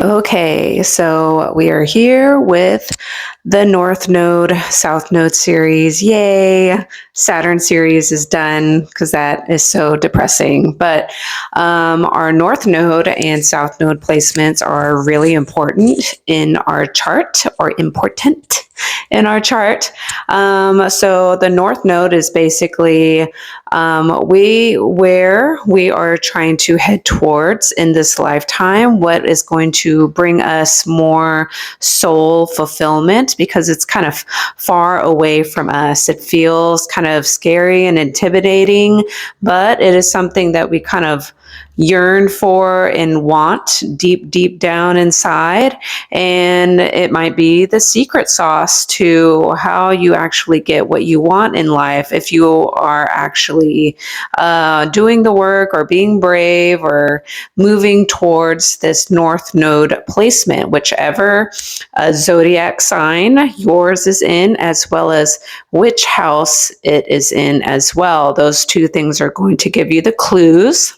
Okay, so we are here with the North Node, South Node series. Yay! Saturn series is done because that is so depressing. But our North Node and South Node placements are really important in our chart, or important in our chart. So the North Node is basically where we are trying to head towards in this lifetime, what is going to bring us more soul fulfillment, because it's kind of far away from us. It feels kind of scary and intimidating, but it is something that we kind of yearn for and want deep down inside. And it might be the secret sauce to how you actually get what you want in life if you are actually doing the work or being brave or moving towards this North Node placement, whichever zodiac sign yours is in, as well as which house it is in as well. Those two things are going to give you the clues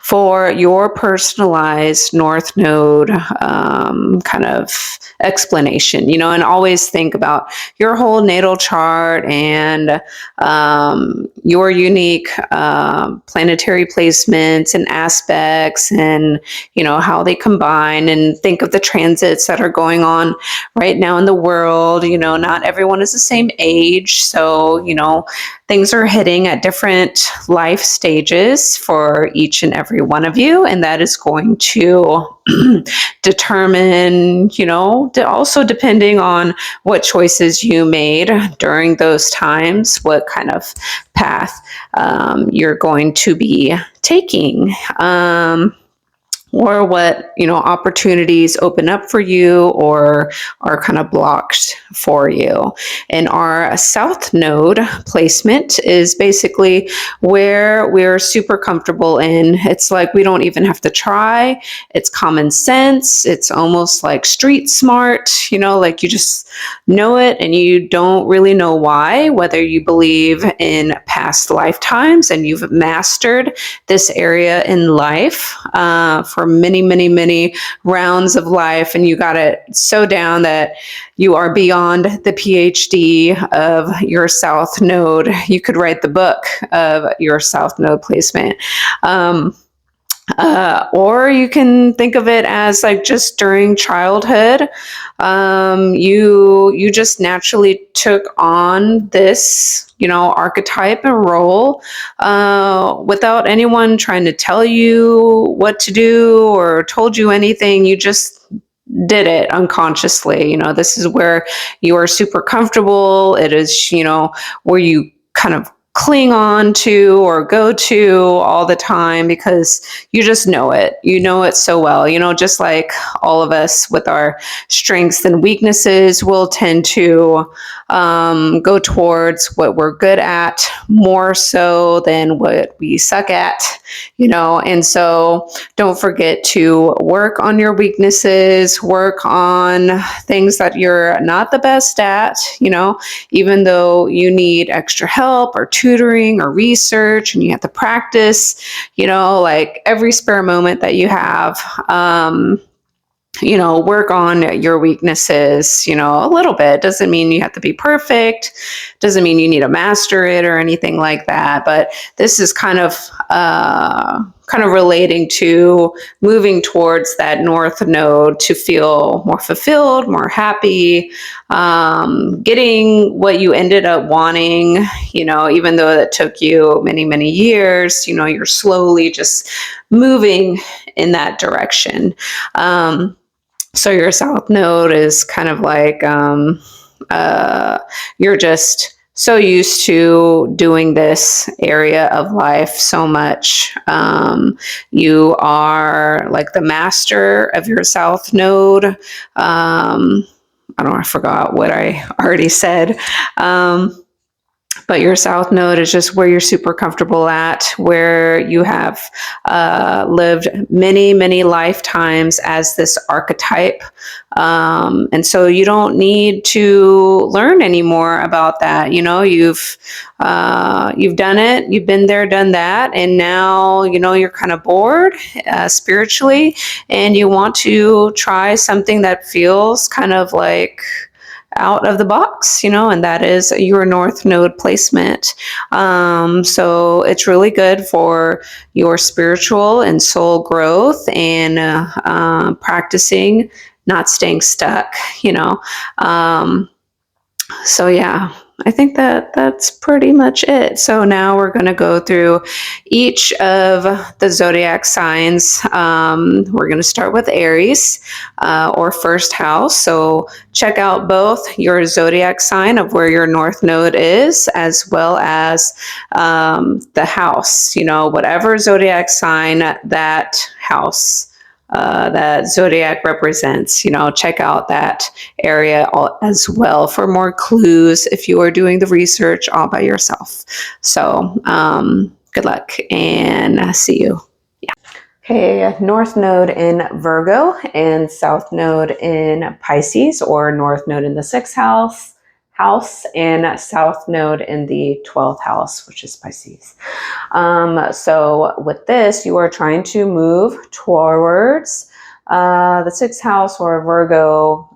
for your personalized North Node kind of explanation, and always think about your whole natal chart and your unique planetary placements and aspects, and how they combine, and think of the transits that are going on right now in the world. Not everyone is the same age, so things are hitting at different life stages for each and every one of you, and that is going to determine, also depending on what choices you made during those times, what kind of path you're going to be taking. Or what opportunities open up for you or are kind of blocked for you. And our South Node placement is basically where we're super comfortable in. It's like we don't even have to try. It's common sense. It's almost like street smart, like you just know it and you don't really know why, whether you believe in past lifetimes and you've mastered this area in life for many rounds of life, and you got it so down that you are beyond the PhD of your South Node. You could write the book of your South Node placement. Or you can think of it as like just during childhood, you just naturally took on this, archetype and role without anyone trying to tell you what to do or told you anything. You just did it unconsciously. This is where you are super comfortable. It is, where you kind of cling on to or go to all the time because you just know it. You know it so well. Just like all of us with our strengths and weaknesses, will tend to go towards what we're good at more so than what we suck at, and so don't forget to work on your weaknesses, work on things that you're not the best at, even though you need extra help or tutoring or research and you have to practice, like every spare moment that you have, work on your weaknesses, a little bit. Doesn't mean you have to be perfect. Doesn't mean you need to master it or anything like that. But this is kind of relating to moving towards that North Node to feel more fulfilled, more happy, getting what you ended up wanting, even though that took you many years, you're slowly just moving in that direction. So your South Node is kind of like you're just so used to doing this area of life so much. You are like the master of your South Node. I forgot what I already said. But your south node is just where you're super comfortable at, where you have lived many, many lifetimes as this archetype. And so you don't need to learn anymore about that. You've done it, you've been there, done that, and now you're kind of bored spiritually, and you want to try something that feels kind of like out of the box, and that is your north node placement. So it's really good for your spiritual and soul growth, and practicing not staying stuck, so yeah, I think that's pretty much it. So now we're going to go through each of the zodiac signs. We're going to start with Aries, or first house. So check out both your zodiac sign of where your north node is, as well as the house, whatever zodiac sign that house, that zodiac represents. Check out that area as well for more clues if you are doing the research all by yourself. So good luck and see you. Okay, north node in Virgo and south node in Pisces, or north node in the 6th house and south node in the 12th house, which is Pisces. So with this, you are trying to move towards the 6th house or Virgo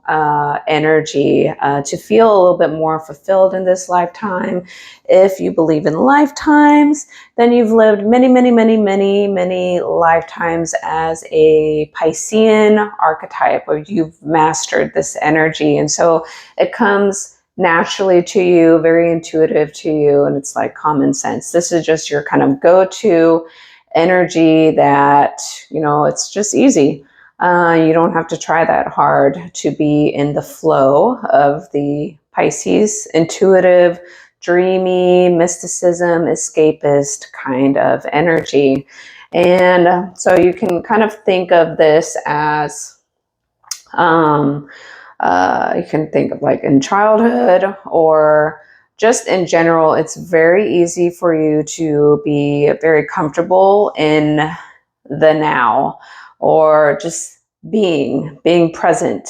energy to feel a little bit more fulfilled in this lifetime. If you believe in lifetimes, then you've lived many, many, many, many, many lifetimes as a Piscean archetype, or you've mastered this energy. And so it comes naturally to you, very intuitive to you, and it's like common sense. This is just your kind of go-to energy that, it's just easy. You don't have to try that hard to be in the flow of the Pisces, intuitive, dreamy, mysticism, escapist kind of energy. And so you can kind of think of this as, you can think of like in childhood or just in general, it's very easy for you to be very comfortable in the now, or just being present,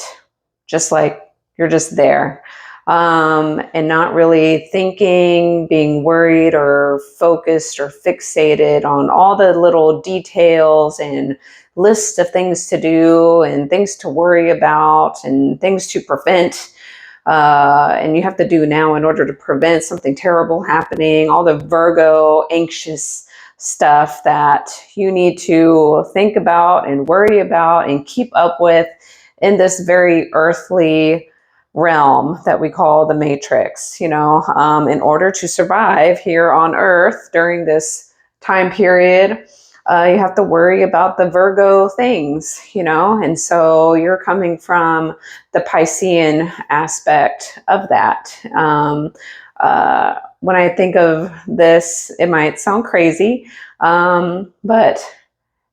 just like you're just there, and not really thinking, being worried or focused or fixated on all the little details and lists of things to do and things to worry about and things to prevent. And you have to do now in order to prevent something terrible happening, all the Virgo anxious stuff that you need to think about and worry about and keep up with in this very earthly realm that we call the matrix, in order to survive here on earth during this time period. You have to worry about the Virgo things, and so you're coming from the Piscean aspect of that. When I think of this, it might sound crazy, but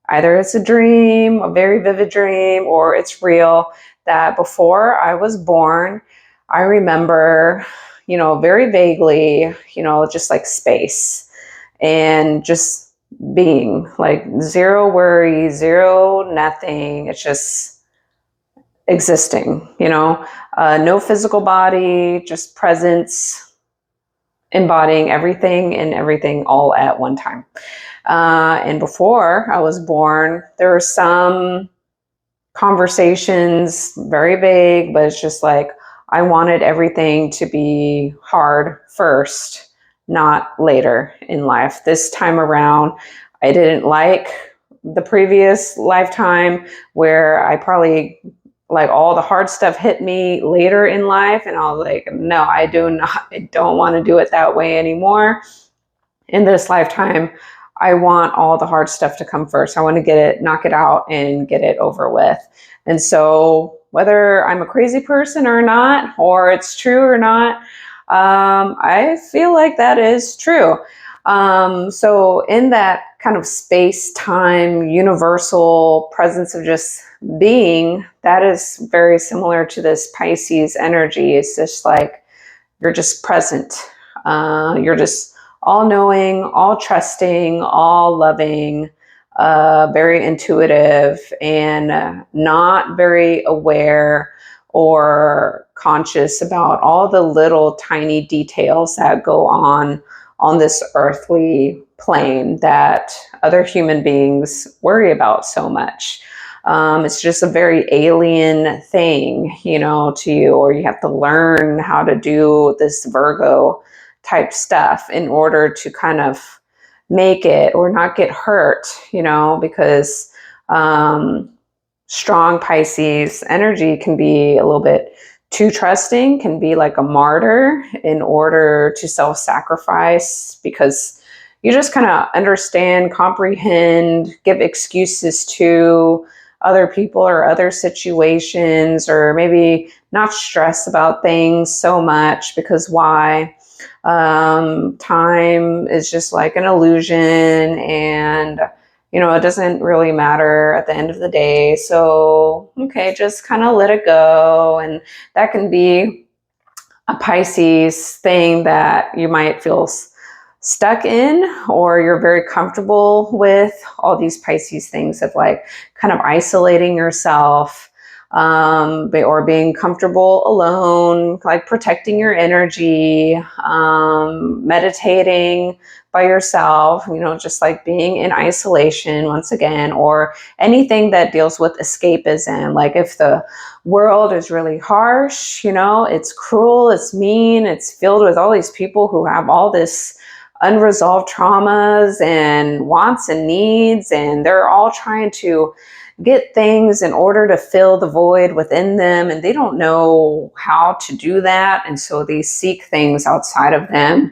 either it's a dream, a very vivid dream, or it's real, that before I was born, I remember, very vaguely, just like space and just being like zero worry, zero nothing. It's just existing, no physical body, just presence, embodying everything and everything all at one time. And before I was born, there were some conversations, very vague, but it's just like I wanted everything to be hard first, not later in life. This time around, I didn't like the previous lifetime where I probably like all the hard stuff hit me later in life, and I was like, no, I don't want to do it that way anymore. In this lifetime, I want all the hard stuff to come first. I want to knock it out and get it over with. And so whether I'm a crazy person or not, or it's true or not, I feel like that is true. So in that kind of space-time, universal presence of just being, that is very similar to this Pisces energy. It's just like you're just present. You're just all knowing, all trusting, all loving, very intuitive, and not very aware or conscious about all the little tiny details that go on this earthly plane that other human beings worry about so much. It's just a very alien thing, to you, or you have to learn how to do this Virgo type stuff in order to kind of make it or not get hurt, because strong Pisces energy can be a little bit too trusting, can be like a martyr in order to self-sacrifice, because you just kind of understand, comprehend, give excuses to other people or other situations, or maybe not stress about things so much, because why? Time is just like an illusion, and it doesn't really matter at the end of the day. So, okay, just kind of let it go. And that can be a Pisces thing that you might feel stuck in, or you're very comfortable with all these Pisces things of like kind of isolating yourself, or being comfortable alone, like protecting your energy, meditating by yourself, just like being in isolation once again, or anything that deals with escapism. Like if the world is really harsh, it's cruel, it's mean, it's filled with all these people who have all this unresolved traumas and wants and needs, and they're all trying to get things in order to fill the void within them, and they don't know how to do that, and so they seek things outside of them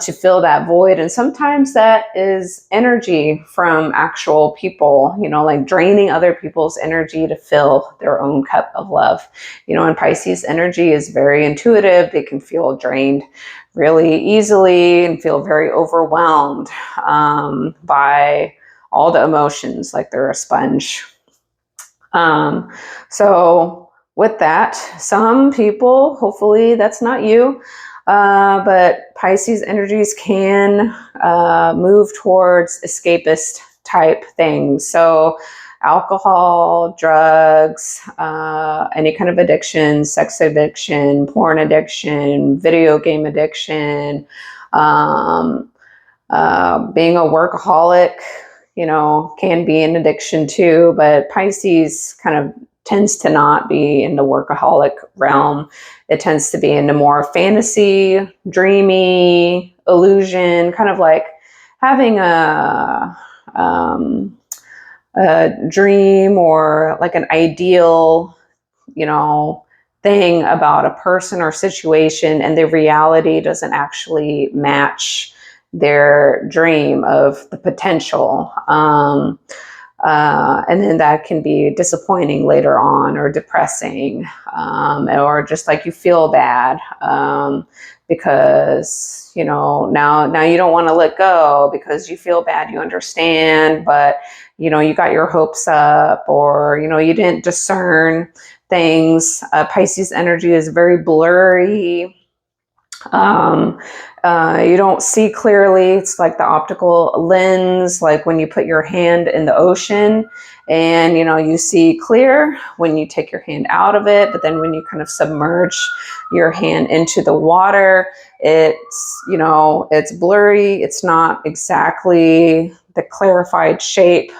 to fill that void. And sometimes that is energy from actual people, like draining other people's energy to fill their own cup of love. And Pisces energy is very intuitive. They can feel drained really easily and feel very overwhelmed by all the emotions, like they're a sponge. So with that, some people, hopefully that's not you, but Pisces energies can move towards escapist type things. So alcohol, drugs, any kind of addiction, sex addiction, porn addiction, video game addiction, being a workaholic, can be an addiction too, but Pisces kind of tends to not be in the workaholic realm. It tends to be in the more fantasy, dreamy, illusion, kind of like having a dream or like an ideal, thing about a person or situation, and the reality doesn't actually match their dream of the potential. And then that can be disappointing later on, or depressing, or just like you feel bad because, now you don't want to let go because you feel bad, you understand, but, you got your hopes up, or, you didn't discern things. Pisces energy is very blurry. You don't see clearly. It's like the optical lens, like when you put your hand in the ocean and, you see clear when you take your hand out of it. But then when you kind of submerge your hand into the water, it's, it's blurry. It's not exactly the clarified shape,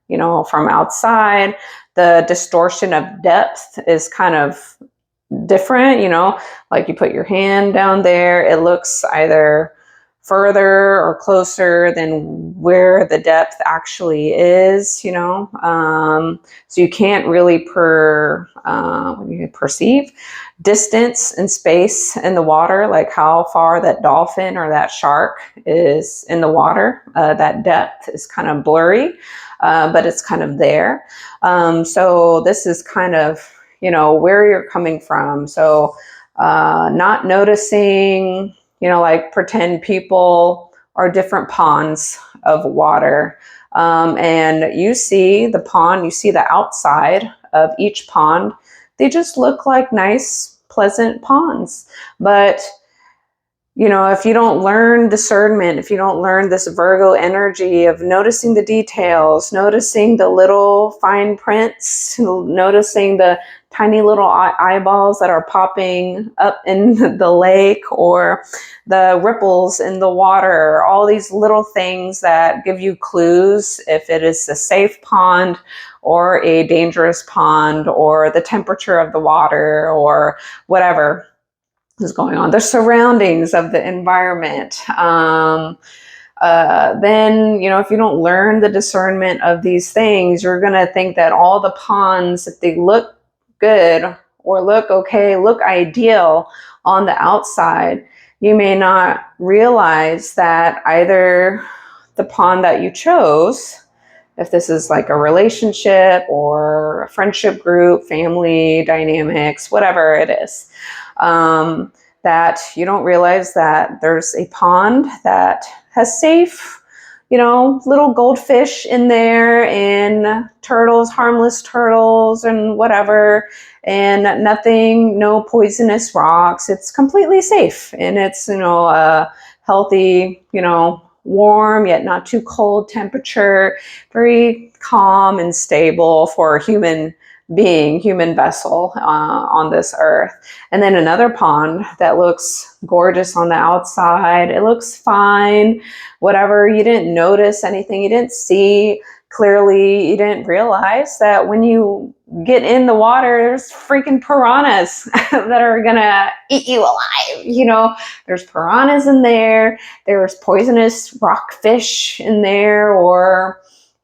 from outside. The distortion of depth is kind of different, like you put your hand down there, it looks either further or closer than where the depth actually is, so you can't really perceive distance and space in the water, like how far that dolphin or that shark is in the water. That depth is kind of blurry, but it's kind of there. So this is kind of where you're coming from. So not noticing, like pretend people are different ponds of water. And you see the pond, you see the outside of each pond. They just look like nice, pleasant ponds. But you know, if you don't learn discernment, if you don't learn this Virgo energy of noticing the details, noticing the little fine prints, noticing the tiny little eyeballs that are popping up in the lake, or the ripples in the water, all these little things that give you clues if it is a safe pond or a dangerous pond, or the temperature of the water, or whatever is going on, the surroundings of the environment. Then, you know, if you don't learn the discernment of these things, you're going to think that all the ponds, if they look good or look okay, look ideal on the outside, you may not realize that either the pond that you chose, if this is like a relationship or a friendship group, family dynamics, whatever it is, that you don't realize that there's a pond that has safe, you know, little goldfish in there, and turtles, harmless turtles, and whatever, and nothing, no poisonous rocks. It's completely safe, and it's, you know, a healthy, you know, warm yet not too cold temperature, very calm and stable for a human being, human vessel on this earth. And then another pond that looks gorgeous on the outside. It looks fine, whatever. You didn't notice anything. You didn't see clearly. You didn't realize that when you get in the water, there's freaking piranhas that are gonna eat you alive. You know, there's piranhas in there. There's poisonous rockfish in there, or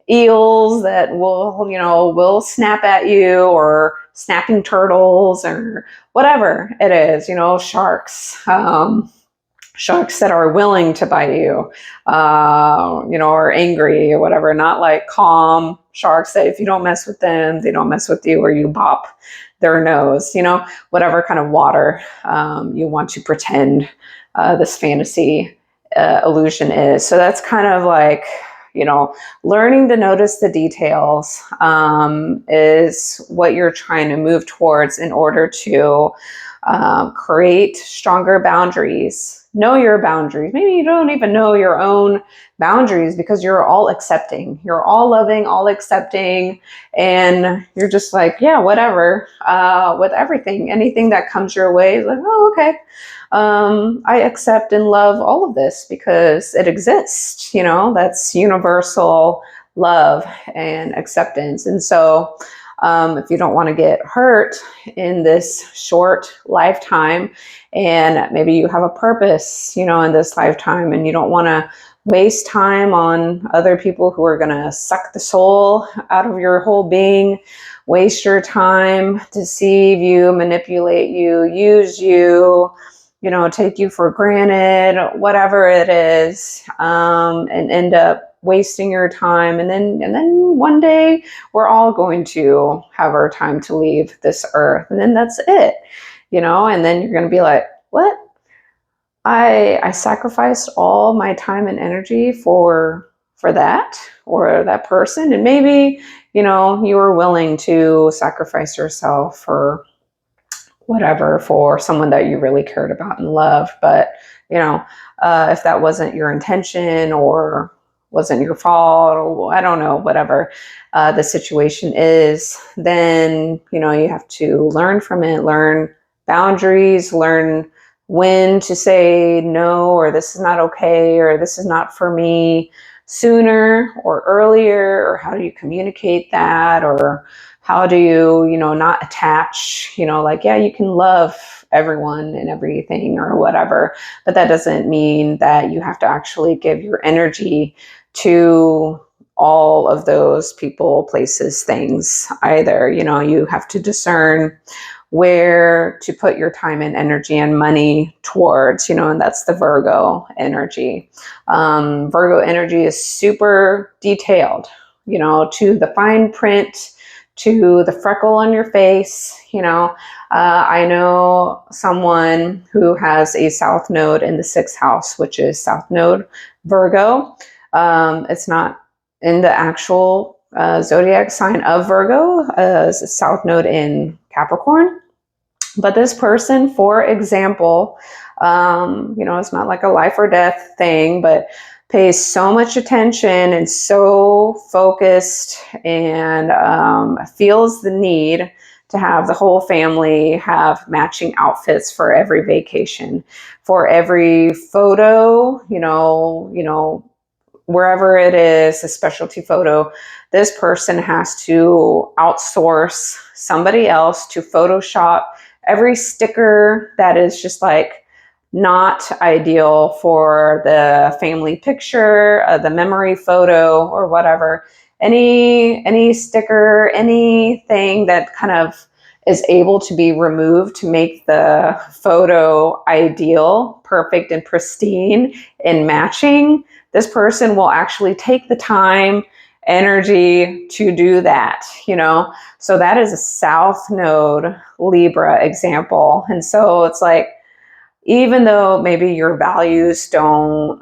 eels that will, you know, will snap at you, or snapping turtles, or whatever it is, you know, sharks, sharks that are willing to bite you, you know, or angry or whatever, not like calm sharks that if you don't mess with them, they don't mess with you, or you bop their nose, you know, whatever kind of water you want to pretend this fantasy illusion is. So that's kind of like, you know, learning to notice the details is what you're trying to move towards in order to create stronger boundaries. Know your boundaries. Maybe you don't even know your own boundaries because you're all accepting. You're all loving, all accepting, and you're just like, yeah, whatever, with everything. Anything that comes your way is like, oh, okay. I accept and love all of this because it exists, you know, that's universal love and acceptance. And so if you don't want to get hurt in this short lifetime, and maybe you have a purpose, you know, in this lifetime, and you don't want to waste time on other people who are going to suck the soul out of your whole being, waste your time, deceive you, manipulate you, use you, you know, take you for granted, whatever it is, and end up wasting your time. And then one day we're all going to have our time to leave this earth. And then that's it, you know, and then you're going to be like, what? I sacrificed all my time and energy for that, or that person. And maybe, you know, you were willing to sacrifice yourself for whatever, for someone that you really cared about and loved. But, you know, if that wasn't your intention, or wasn't your fault, or I don't know, whatever the situation is, then, you know, you have to learn from it, learn boundaries, learn when to say no, or this is not okay, or this is not for me, sooner or earlier, or how do you communicate that, or how do you, you know, not attach, you know, like, yeah, you can love everyone and everything or whatever, but that doesn't mean that you have to actually give your energy to all of those people, places, things either. You know, you have to discern where to put your time and energy and money towards, you know, and that's the Virgo energy. Virgo energy is super detailed, you know, to the fine print, to the freckle on your face. You know, I know someone who has a South Node in the 6th house, which is South Node Virgo. It's not in the actual zodiac sign of Virgo, as South Node in Capricorn. But this person, for example, it's not like a life or death thing, but pays so much attention and so focused and feels the need to have the whole family have matching outfits for every vacation, for every photo, wherever it is, a specialty photo, this person has to outsource somebody else to Photoshop every sticker that is just like not ideal for the family picture, the memory photo, or whatever. Any sticker, anything that kind of is able to be removed to make the photo ideal, perfect, and pristine and matching, this person will actually take the time, energy to do that, So that is a South Node Libra example. And so it's like, even though maybe your values don't,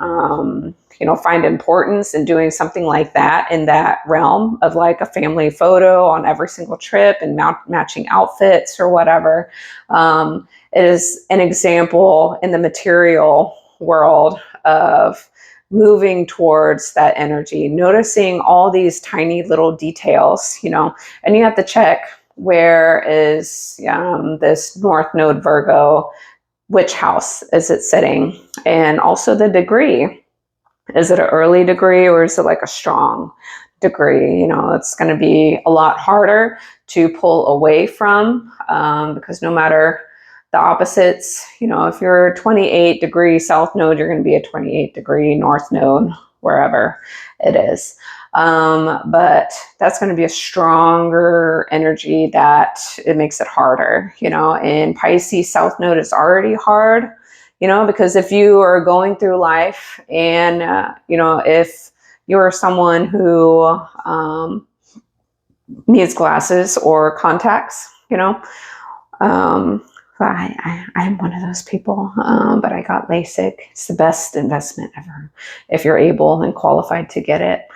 find importance in doing something like that in that realm of like a family photo on every single trip and matching outfits or whatever, it is an example in the material world of moving towards that energy, noticing all these tiny little details, and you have to check, where is this North Node Virgo, which house is it sitting? And also the degree. Is it an early degree or is it like a strong degree? It's going to be a lot harder to pull away from, because no matter the opposites, if you're 28 degree South Node, you're going to be a 28 degree North Node, wherever it is. But that's going to be a stronger energy that it makes it harder, and Pisces South Node is already hard, because if you are going through life and, if you're someone who needs glasses or contacts, I'm one of those people, but I got LASIK. It's the best investment ever if you're able and qualified to get it.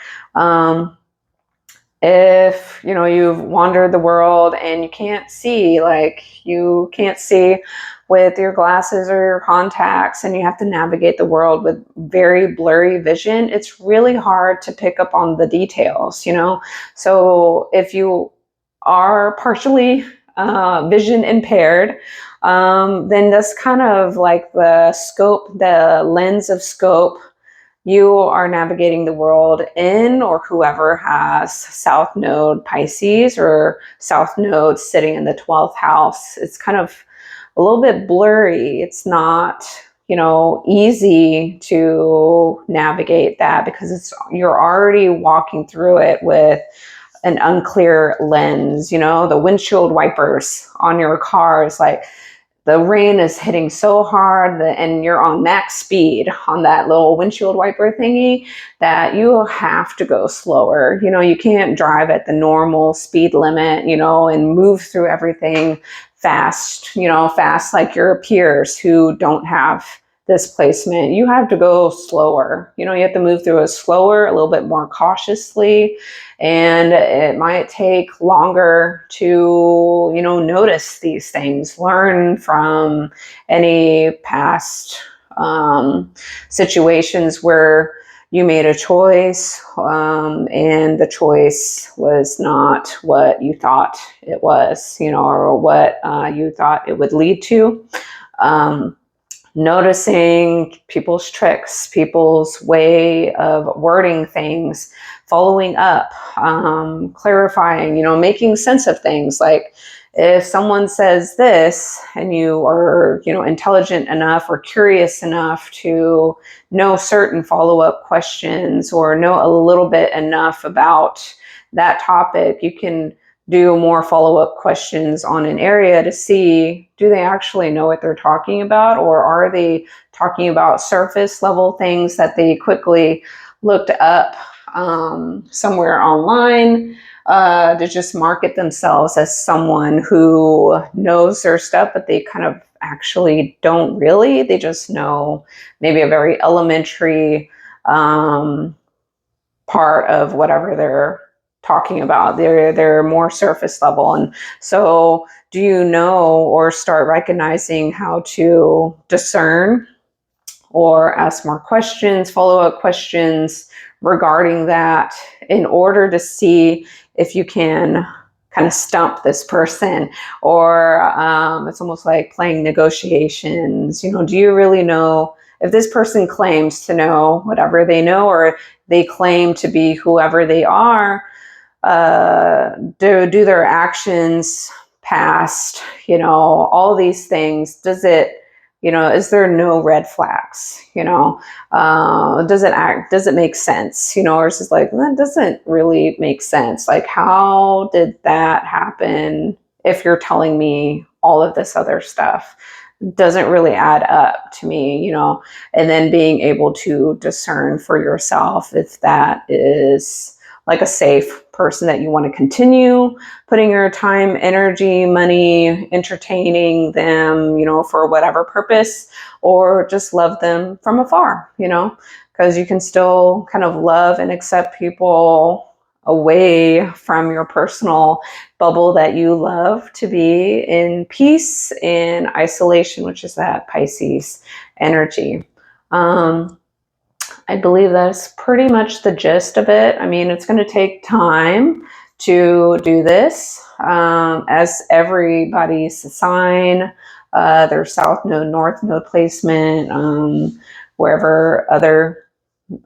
If you've wandered the world and you can't see with your glasses or your contacts, and you have to navigate the world with very blurry vision, it's really hard to pick up on the details, So if you are partially vision impaired, then that's kind of like the scope, the lens of scope you are navigating the world in, or whoever has South Node Pisces or South Node sitting in the 12th house. It's kind of a little bit blurry. It's not, easy to navigate that because you're already walking through it with an unclear lens, the windshield wipers on your car is like, the rain is hitting so hard and you're on max speed on that little windshield wiper thingy that you have to go slower. You can't drive at the normal speed limit, and move through everything fast, fast like your peers who don't have displacement. You have to go slower. You have to move through it slower, a little bit more cautiously, and it might take longer to, notice these things, learn from any past situations where you made a choice, and the choice was not what you thought it was, or what you thought it would lead to. Noticing people's tricks, people's way of wording things, following up, clarifying, making sense of things. Like if someone says this and you are, intelligent enough or curious enough to know certain follow-up questions or know a little bit enough about that topic, you can do more follow-up questions on an area to see, do they actually know what they're talking about, or are they talking about surface level things that they quickly looked up somewhere online to just market themselves as someone who knows their stuff, but they kind of actually don't really. They just know maybe a very elementary part of whatever they're talking about. They're more surface level. And so do you know or start recognizing how to discern or ask more questions, follow-up questions regarding that in order to see if you can kind of stump this person, or it's almost like playing negotiations. You know, do you really know if this person claims to know whatever they know, or they claim to be whoever they are? Do their actions past, you know, all these things, does it, you know, is there no red flags? You know, does it make sense? You know, or is it like, that doesn't really make sense. Like, how did that happen? If you're telling me all of this other stuff, doesn't really add up to me, you know, and then being able to discern for yourself if that is like a safe person that you want to continue putting your time, energy, money, entertaining them, you know, for whatever purpose, or just love them from afar, you know, because you can still kind of love and accept people away from your personal bubble that you love to be in peace and isolation, which is that Pisces energy. I believe that's pretty much the gist of it. I mean, it's going to take time to do this, as everybody's sign, their south node, north node placement, wherever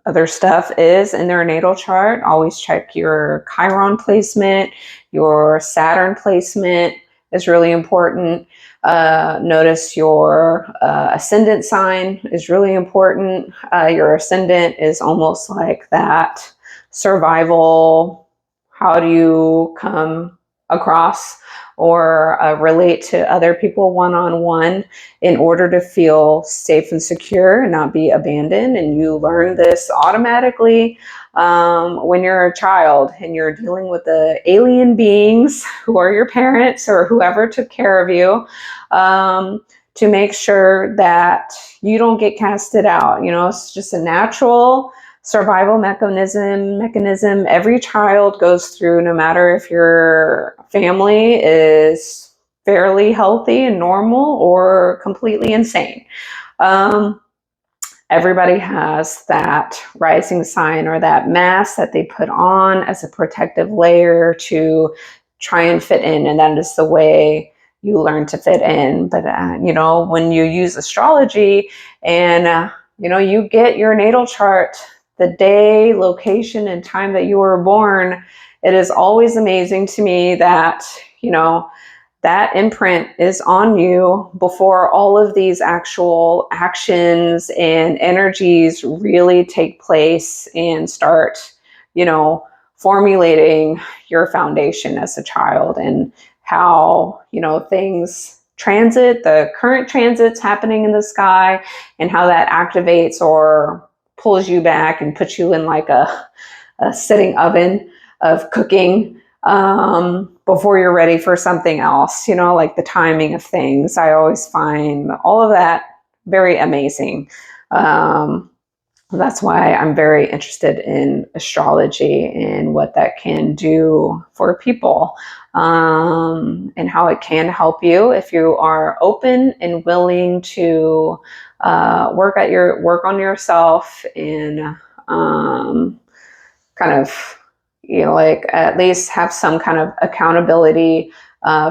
other stuff is in their natal chart. Always check your Chiron placement, your Saturn placement is really important. Notice your ascendant sign is really important. Your ascendant is almost like that survival. How do you come across or relate to other people one-on-one in order to feel safe and secure and not be abandoned? And you learn this automatically when you're a child and you're dealing with the alien beings who are your parents or whoever took care of you, to make sure that you don't get casted out. You know, it's just a natural survival mechanism every child goes through, no matter if your family is fairly healthy and normal or completely insane. Everybody has that rising sign or that mask that they put on as a protective layer to try and fit in, and that is the way you learn to fit in. But you know, when you use astrology and you know, you get your natal chart, the day, location, and time that you were born, it is always amazing to me that, you know, that imprint is on you before all of these actual actions and energies really take place and start, you know, formulating your foundation as a child, and how, you know, things transit, the current transits happening in the sky, and how that activates or pulls you back and puts you in like a sitting oven of cooking before you're ready for something else, you know, like the timing of things. I always find all of that very amazing. That's why I'm very interested in astrology and what that can do for people, and how it can help you if you are open and willing to work on yourself and kind of, you know, like at least have some kind of accountability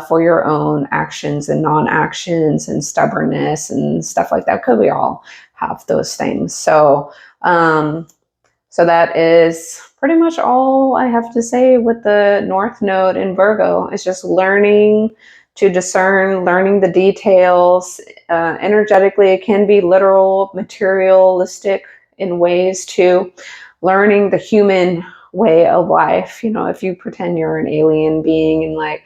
for your own actions and non-actions and stubbornness and stuff like that, because we all have those things. So so that is pretty much all I have to say with the North Node in Virgo. It's just learning to discern, learning the details. Energetically, it can be literal, materialistic in ways too. Learning the human way of life. You know, if you pretend you're an alien being and like,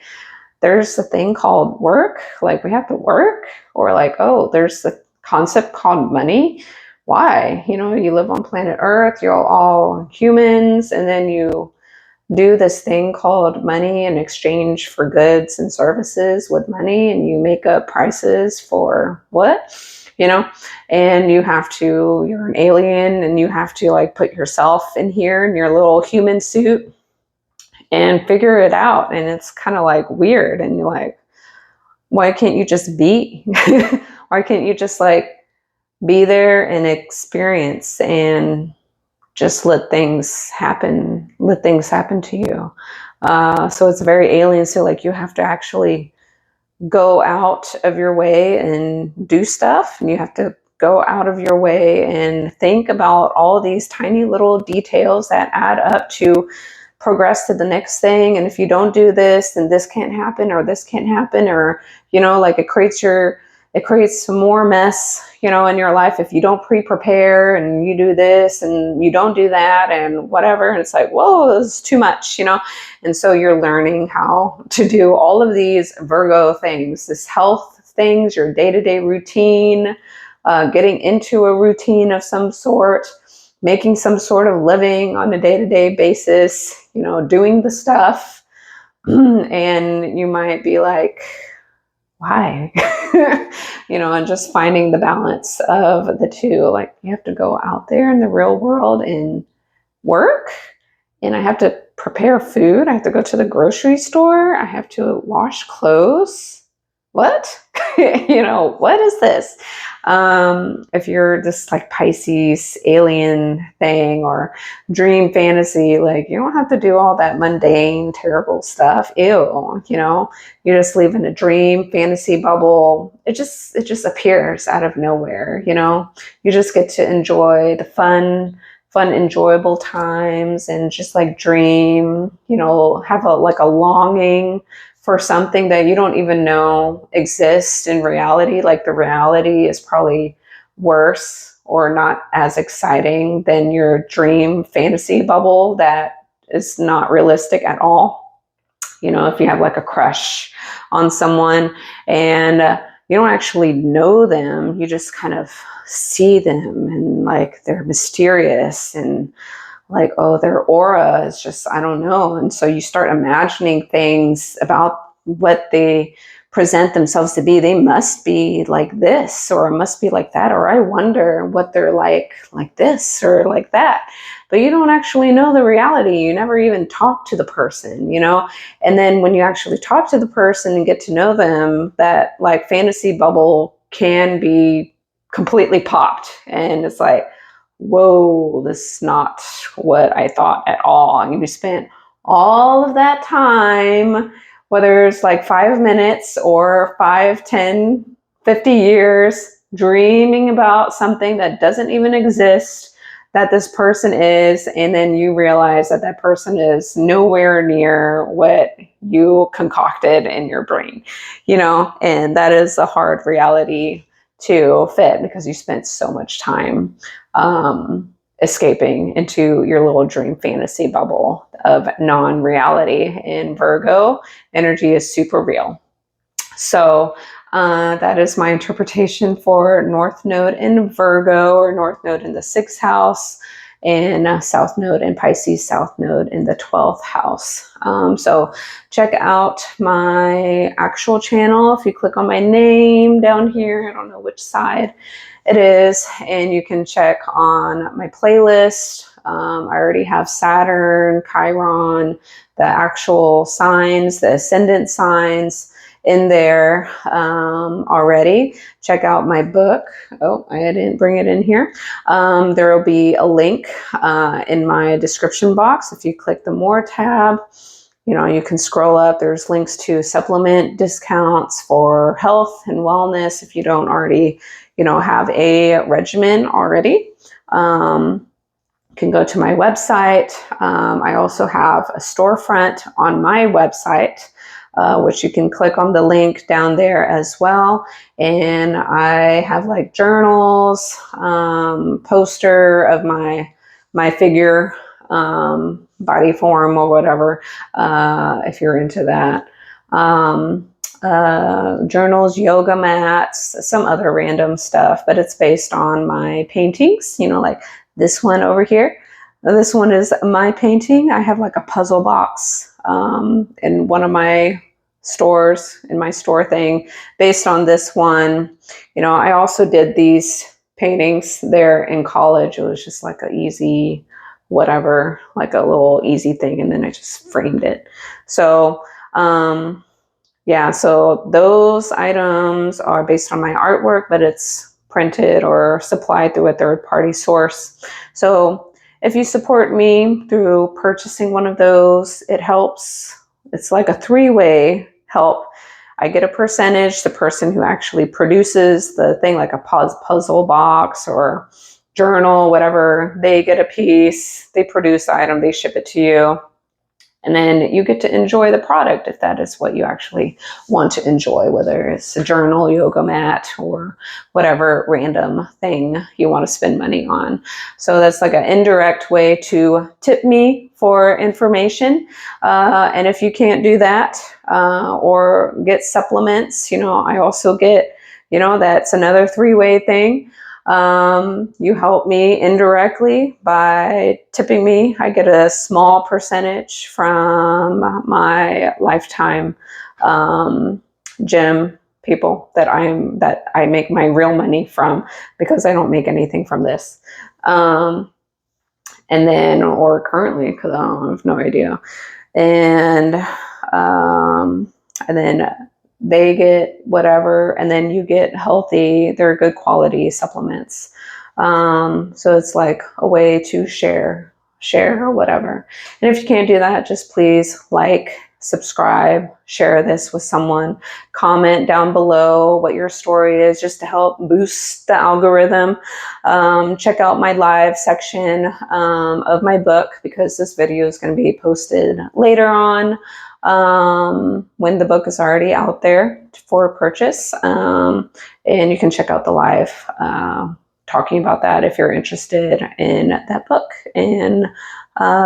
there's a thing called work, like we have to work, or like, oh, there's the concept called money. Why? You know, you live on planet Earth, you're all humans, and then you do this thing called money in exchange for goods and services with money, and you make up prices for what? You know, and you're an alien and you have to like put yourself in here in your little human suit and figure it out. And it's kind of like weird. And you're like, why can't you just be? Why can't you just like be there and experience and just let things happen to you? So it's very alien. So like you have to actually go out of your way and do stuff, and you have to go out of your way and think about all these tiny little details that add up to progress to the next thing. And if you don't do this, then this can't happen, or this can't happen, or like it creates some more mess, in your life if you don't pre-prepare and you do this and you don't do that and whatever. And it's like, whoa, this is too much, And so you're learning how to do all of these Virgo things, this health things, your day-to-day routine, getting into a routine of some sort, making some sort of living on a day-to-day basis, doing the stuff. And you might be like, why? And just finding the balance of the two. Like, you have to go out there in the real world and work, and I have to prepare food. I have to go to the grocery store. I have to wash clothes. What? What is this? If you're this like Pisces alien thing or dream fantasy, like you don't have to do all that mundane, terrible stuff. Ew, you just live in a dream fantasy bubble. It just appears out of nowhere. You just get to enjoy the fun, enjoyable times and just like dream, have a longing for something that you don't even know exists in reality. Like the reality is probably worse or not as exciting than your dream fantasy bubble that is not realistic at all. If you have like a crush on someone and you don't actually know them, you just kind of see them and like they're mysterious and like, oh, their aura is just, I don't know. And so you start imagining things about what they present themselves to be. They must be like this, or must be like that, or I wonder what they're like this or like that. But you don't actually know the reality. You never even talk to the person, And then when you actually talk to the person and get to know them, that like fantasy bubble can be completely popped. And it's like, whoa, this is not what I thought at all. And you spent all of that time, whether it's like 5 minutes or 5, 10, 50 years, dreaming about something that doesn't even exist, that this person is, and then you realize that that person is nowhere near what you concocted in your brain, and that is a hard reality to fit because you spent so much time escaping into your little dream fantasy bubble of non-reality. In Virgo, energy is super real. So that is my interpretation for North Node in Virgo, or North Node in the 6th house, and South Node in Pisces, South Node in the 12th house. So check out my actual channel. If you click on my name down here, I don't know which side it is, and you can check on my playlist. I already have Saturn, Chiron, the actual signs, the ascendant signs in there already. Check out my book. Oh, I didn't bring it in here. There will be a link in my description box. If you click the More tab, you can scroll up. There's links to supplement discounts for health and wellness if you don't already have a regimen already. You can go to my website. I also have a storefront on my website, which you can click on the link down there as well. And I have like journals, poster of my figure, body form or whatever, if you're into that. Journals, yoga mats, some other random stuff, but it's based on my paintings, like this one over here. This one is my painting. I have like a puzzle box in one of my stores, in my store thing, based on this one. I also did these paintings there in college. It was just like an easy whatever, like a little easy thing, and then I just framed it. So yeah, so those items are based on my artwork, but it's printed or supplied through a third-party source. So if you support me through purchasing one of those, it helps. It's like a three-way help. I get a percentage. The person who actually produces the thing, like a puzzle box or journal, whatever, they get a piece. They produce the item, they ship it to you. And then you get to enjoy the product if that is what you actually want to enjoy, whether it's a journal, yoga mat, or whatever random thing you want to spend money on. So that's like an indirect way to tip me for information. And if you can't do that or get supplements, I also get, that's another three-way thing. You help me indirectly by tipping me. I get a small percentage from my lifetime gym people that I make my real money from, because I don't make anything from this. And then, or currently, because I have no idea. And then they get whatever, and then you get healthy, they're good quality supplements. So it's like a way to share or whatever. And if you can't do that, just please like, subscribe, share this with someone, comment down below what your story is, just to help boost the algorithm. Check out my live section of my book, because this video is going to be posted later on, when the book is already out there for purchase. And you can check out the live talking about that if you're interested in that book, and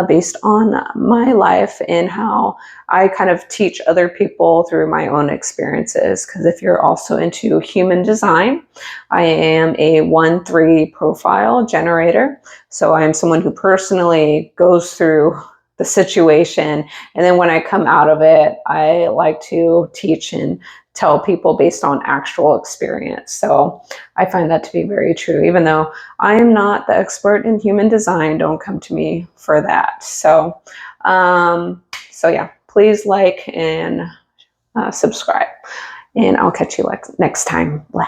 based on my life and how I kind of teach other people through my own experiences. Because if you're also into human design, I am a 1-3 profile generator. So I am someone who personally goes through the situation, and then when I come out of it, I like to teach and tell people based on actual experience. So I find that to be very true. Even though I am not the expert in human design, don't come to me for that. So yeah, please like and subscribe, and I'll catch you next time. Bye.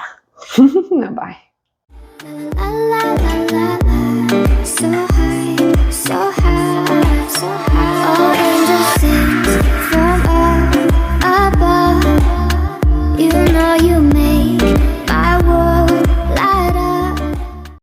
So high.